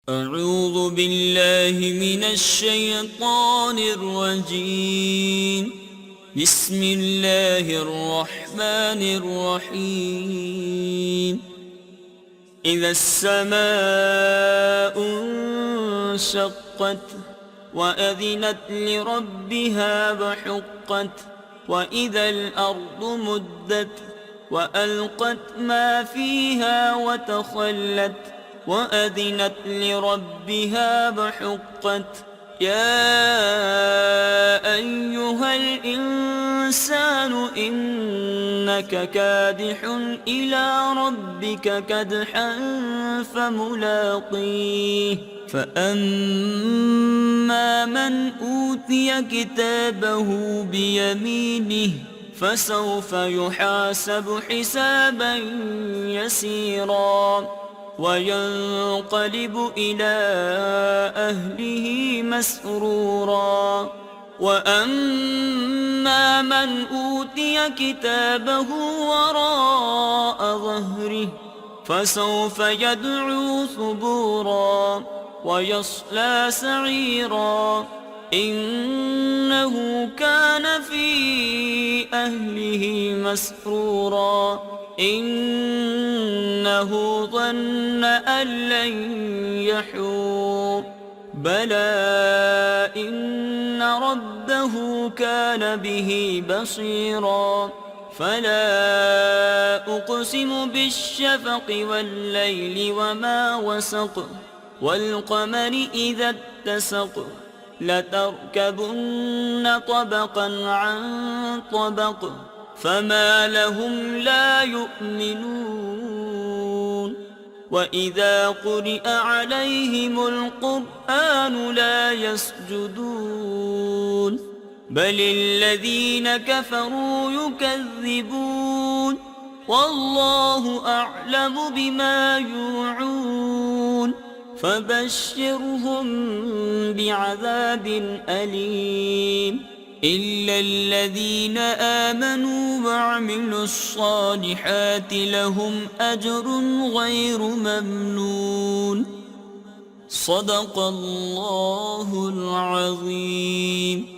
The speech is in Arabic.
أعوذ بالله من الشيطان الرجيم. بسم الله الرحمن الرحيم. إذا السماء انشقت وأذنت لربها وحقت وإذا الأرض مدت وألقت ما فيها وتخلت وأذنت لربها وحقت. يا أيها الإنسان إنك كادح إلى ربك كدحا فملاقيه. فأما من أوتي كتابه بيمينه فسوف يحاسب حسابا يسيرا وينقلب إلى أهله مسرورا. وأما من أوتي كتابه وراء ظهره فسوف يدعو ثبورا ويصلى سعيرا إنه كان في أهله مسرورا إنه ظن أن لن يحور. بلى إن ربه كان به بصيرا. فلا أقسم بالشفق والليل وما وسق والقمر إذا اتسق لتركبن طبقا عن طبق فما لهم لا يؤمنون. وإذا قرئ عليهم القرآن لا يسجدون بل الذين كفروا يكذبون والله أعلم بما يوعون. فبشرهم بعذاب أليم إلا الذين آمنوا وعملوا الصالحات لهم أجر غير ممنون. صدق الله العظيم.